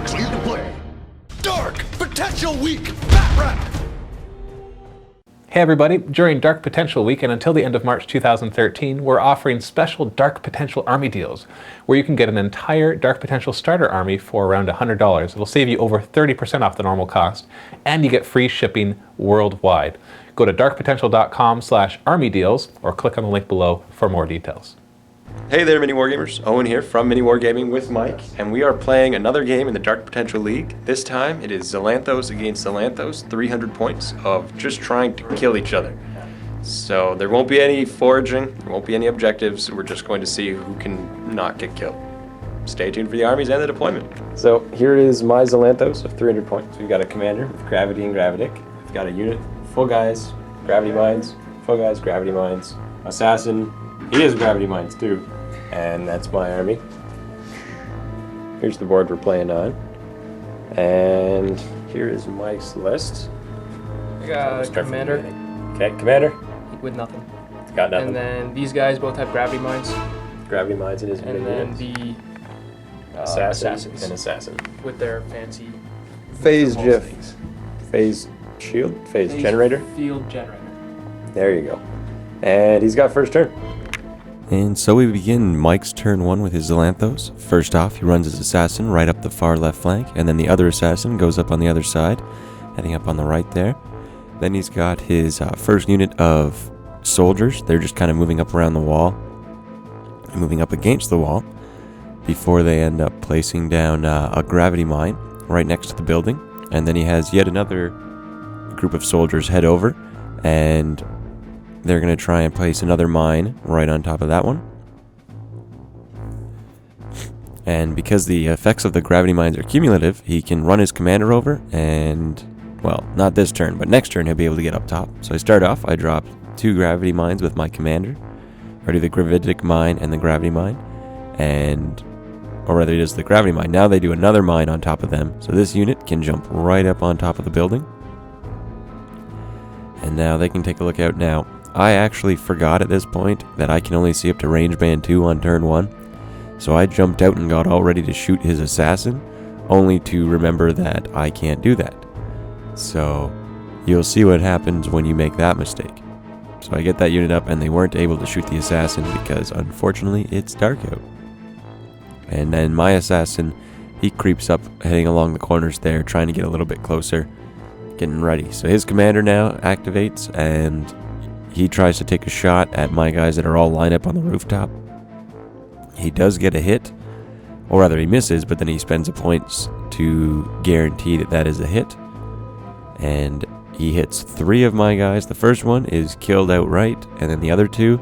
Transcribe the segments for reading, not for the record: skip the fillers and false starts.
Clear to play. Dark Potential Week. Bat Rap. Hey everybody, during Dark Potential Week and until the end of March 2013, we're offering special Dark Potential Army deals, where you can get an entire Dark Potential starter army for around $100. It'll save you over 30% off the normal cost, and you get free shipping worldwide. Go to darkpotential.com/army deals, or click on the link below for more details. Hey there, MiniWarGamers. Owen here from MiniWarGaming with Mike, and we are playing another game in the Dark Potential League. This time it is Xylanthos against Xylanthos, 300 points of just trying to kill each other. So there won't be any foraging, there won't be any objectives, we're just going to see who can not get killed. Stay tuned for the armies and the deployment. So here is my Xylanthos of 300 points. We've got a commander with gravity and gravitic. We've got a unit, full guys, gravity mines, full guys, gravity mines, assassin. He has gravity mines too, and that's my army. Here's the board we're playing on, and here is Mike's list. I got a commander. Okay, commander. With nothing. Got nothing. And then these guys both have gravity mines. Gravity mines in his and then the assassins and assassin with their fancy phase GIF, phase shield, phase generator, field generator. There you go. And he's got first turn. And so we begin Mike's turn 1 with his Xylanthos. First off, he runs his assassin right up the far left flank, and then the other assassin goes up on the other side, heading up on the right there. Then he's got his first unit of soldiers. They're just kind of moving up around the wall, moving up against the wall, before they end up placing down a gravity mine right next to the building. And then he has yet another group of soldiers head over, and they're going to try and place another mine right on top of that one. And because the effects of the gravity mines are cumulative, he can run his commander over and, well, not this turn, but next turn he'll be able to get up top. So I start off, I drop 2 gravity mines with my commander. I do the gravitic mine and the gravity mine. Or rather, he does the gravity mine. Now they do another mine on top of them. So this unit can jump right up on top of the building. And now they can take a look out now. I actually forgot at this point that I can only see up to range band 2 on turn 1, so I jumped out and got all ready to shoot his assassin, only to remember that I can't do that. So you'll see what happens when you make that mistake. So I get that unit up and they weren't able to shoot the assassin because unfortunately it's dark out. And then my assassin, he creeps up heading along the corners there, trying to get a little bit closer, getting ready. So his commander now activates and he tries to take a shot at my guys that are all lined up on the rooftop. He does get a hit, or rather he misses, but then he spends a points to guarantee that that is a hit. And he hits 3 of my guys. The first one is killed outright, and then the other 2,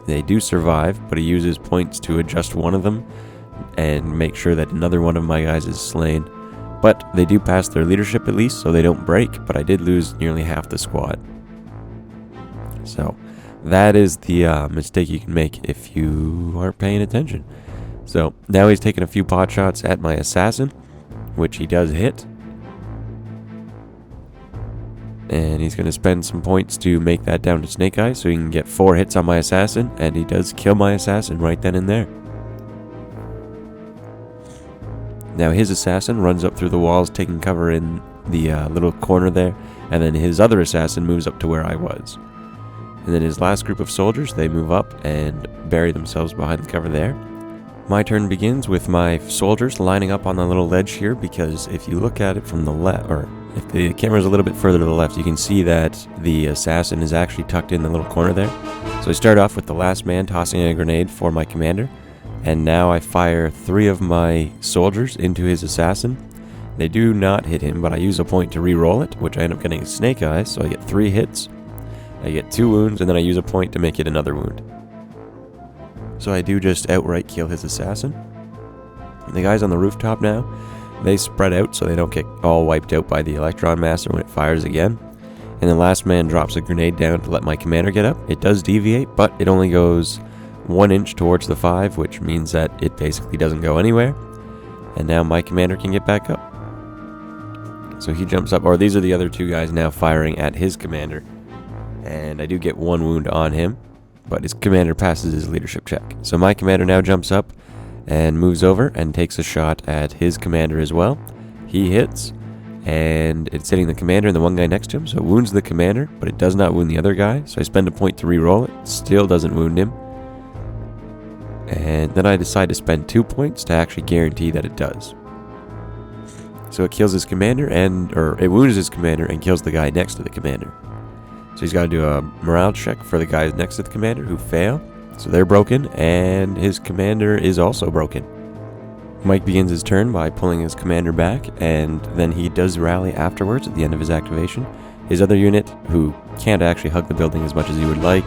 they do survive, but he uses points to adjust one of them and make sure that another one of my guys is slain. But they do pass their leadership at least, so they don't break, but I did lose nearly half the squad. So that is the mistake you can make if you aren't paying attention. So now he's taking a few pot shots at my assassin, which he does hit. And he's going to spend some points to make that down to Snake Eyes so he can get 4 hits on my assassin, and he does kill my assassin right then and there. Now his assassin runs up through the walls, taking cover in the little corner there, and then his other assassin moves up to where I was. And then his last group of soldiers, they move up and bury themselves behind the cover there. My turn begins with my soldiers lining up on the little ledge here, because if you look at it from the left, or if the camera's a little bit further to the left, you can see that the assassin is actually tucked in the little corner there. So I start off with the last man tossing a grenade for my commander, and now I fire 3 of my soldiers into his assassin. They do not hit him, but I use a point to re-roll it, which I end up getting Snake Eyes, so I get 3 hits. I get 2 wounds, and then I use a point to make it another wound. So I do just outright kill his assassin. And the guys on the rooftop now, they spread out so they don't get all wiped out by the Electron Master when it fires again. And the last man drops a grenade down to let my commander get up. It does deviate, but it only goes 1 inch towards the 5, which means that it basically doesn't go anywhere. And now my commander can get back up. So he jumps up, or these are the other 2 guys now firing at his commander. And I do get 1 wound on him, but his commander passes his leadership check. So my commander now jumps up, and moves over and takes a shot at his commander as well. He hits, and it's hitting the commander and the one guy next to him, so it wounds the commander, but it does not wound the other guy, so I spend a point to re-roll it. Still doesn't wound him. And then I decide to spend 2 points to actually guarantee that it does. So it kills his commander, or it wounds his commander and kills the guy next to the commander. So he's got to do a morale check for the guys next to the commander who fail. So they're broken, and his commander is also broken. Mike begins his turn by pulling his commander back, and then he does rally afterwards at the end of his activation. His other unit, who can't actually hug the building as much as he would like,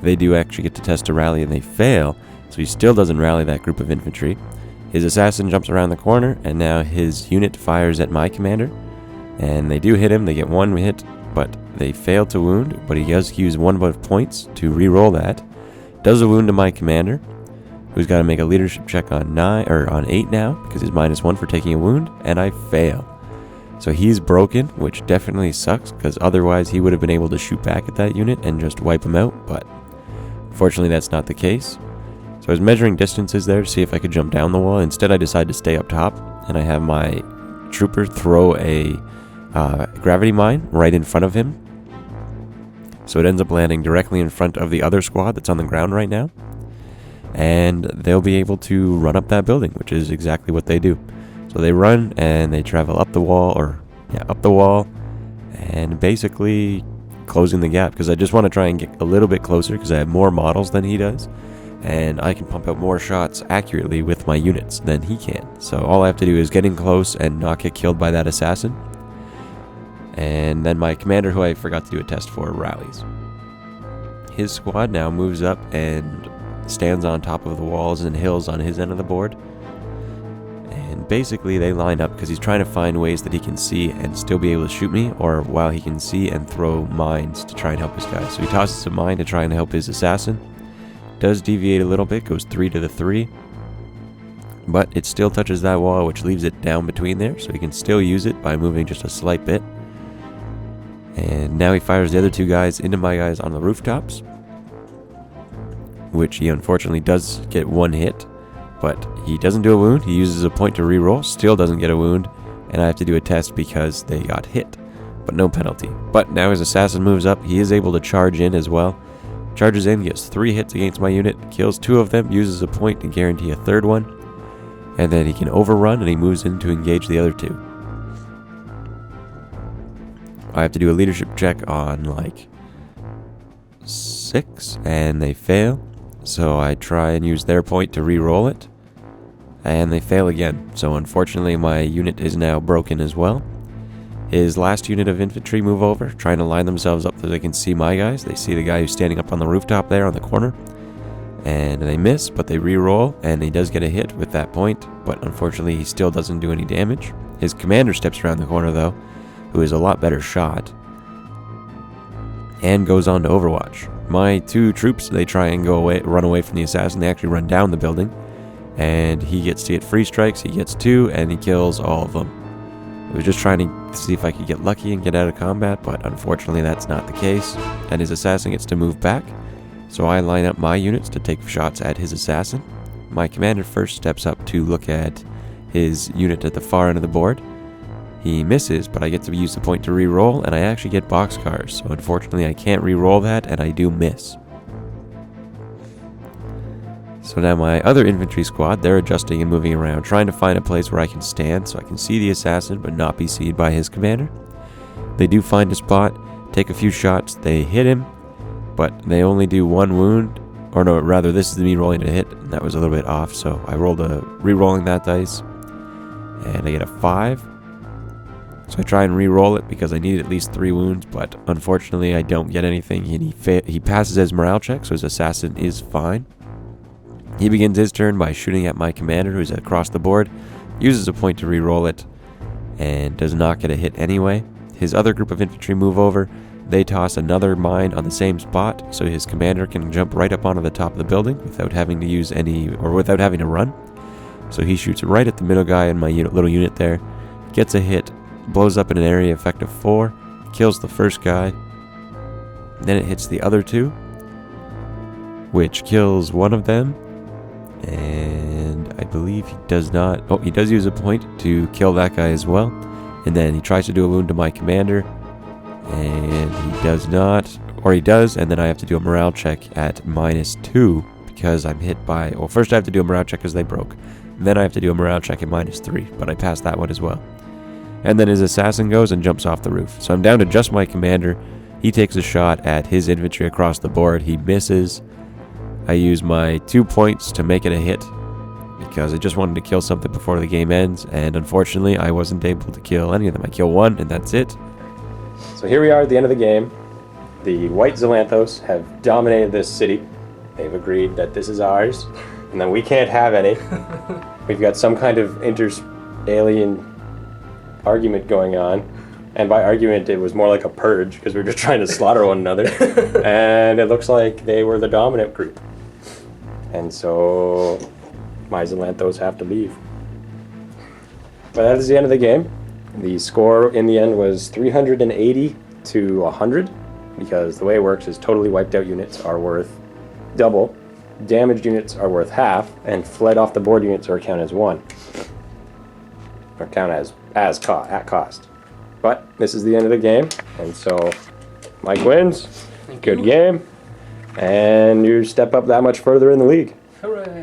they do actually get to test a rally, and they fail, so he still doesn't rally that group of infantry. His assassin jumps around the corner, and now his unit fires at my commander, and they do hit him. They get one hit, but they fail to wound, but he does use 1 of points to re-roll that. Does a wound to my commander, who's got to make a leadership check on 8 now, because he's -1 for taking a wound, and I fail. So he's broken, which definitely sucks, because otherwise he would have been able to shoot back at that unit and just wipe him out, but fortunately that's not the case. So I was measuring distances there to see if I could jump down the wall. Instead, I decided to stay up top, and I have my trooper throw a gravity mine right in front of him. So it ends up landing directly in front of the other squad that's on the ground right now. And they'll be able to run up that building, which is exactly what they do. So they run, and they travel up the wall, and basically closing the gap, because I just want to try and get a little bit closer, because I have more models than he does. And I can pump out more shots accurately with my units than he can. So all I have to do is get in close and not get killed by that assassin. And then my commander, who I forgot to do a test for, rallies. His squad now moves up and stands on top of the walls and hills on his end of the board. And basically they line up because he's trying to find ways that he can see and still be able to shoot me, or while he can see and throw mines to try and help his guys. So he tosses a mine to try and help his assassin. Does deviate a little bit, goes 3 to the 3, but it still touches that wall, which leaves it down between there, so he can still use it by moving just a slight bit. And now he fires the other 2 guys into my guys on the rooftops, which he unfortunately does get 1 hit, but he doesn't do a wound. He uses a point to reroll, still doesn't get a wound, and I have to do a test because they got hit, but no penalty. But now his assassin moves up. He is able to charge in as well. Charges in, gets 3 hits against my unit, kills 2 of them, uses a point to guarantee a 3rd one, and then he can overrun, and he moves in to engage the other 2. I have to do a leadership check on like 6, and they fail, so I try and use their point to re-roll it, and they fail again, so unfortunately my unit is now broken as well. His last unit of infantry move over, trying to line themselves up so they can see my guys. They see the guy who's standing up on the rooftop there on the corner, and they miss, but they re-roll, and he does get a hit with that point, but unfortunately he still doesn't do any damage. His commander steps around the corner though, who is a lot better shot, and goes on to Overwatch. My 2 troops, they try and run away from the assassin. They actually run down the building, and he gets to get free strikes. He gets 2, and he kills all of them. I was just trying to see if I could get lucky and get out of combat, but unfortunately that's not the case, and his assassin gets to move back, so I line up my units to take shots at his assassin. My commander first steps up to look at his unit at the far end of the board. He misses, but I get to use the point to re-roll, and I actually get boxcars, so unfortunately I can't re-roll that, and I do miss. So now my other infantry squad, they're adjusting and moving around, trying to find a place where I can stand so I can see the assassin but not be seen by his commander. They do find a spot, take a few shots, they hit him, but they only do 1 wound, or no, rather this is me rolling a hit, and that was a little bit off, so I rolled a re-rolling that dice, and I get a 5. So I try and re-roll it because I need at least 3 wounds, but unfortunately I don't get anything, and he passes his morale check, so his assassin is fine. He begins his turn by shooting at my commander, who's across the board, uses a point to re-roll it, and does not get a hit anyway. His other group of infantry move over. They toss another mine on the same spot, so his commander can jump right up onto the top of the building without having to use without having to run. So he shoots right at the middle guy in my little unit there, gets a hit, blows up in an area effect of 4, kills the first guy, then it hits the other 2, which kills one of them, and I believe he does not. Oh, he does use a point to kill that guy as well. And then he tries to do a wound to my commander. And he does not. Or he does, and then I have to do a morale check at -2 because I'm hit by... Well, first I have to do a morale check because they broke. Then I have to do a morale check at -3, but I passed that one as well. And then his assassin goes and jumps off the roof. So I'm down to just my commander. He takes a shot at his infantry across the board. He misses. I use my 2 points to make it a hit because I just wanted to kill something before the game ends, and unfortunately I wasn't able to kill any of them. I kill one, and that's it. So here we are at the end of the game. The white Zalanthos have dominated this city. They've agreed that this is ours, and that we can't have any. We've got some kind of alien argument going on. And by argument, it was more like a purge, because we were just trying to slaughter one another. And it looks like they were the dominant group. And so my Zalanthos have to leave. But that is the end of the game. The score in the end was 380 to 100, because the way it works is totally wiped out units are worth double, damaged units are worth half, and fled off the board units are count as 1. Or count as at cost. But this is the end of the game, and so Mike wins. Good game. And you step up that much further in the league. Hooray!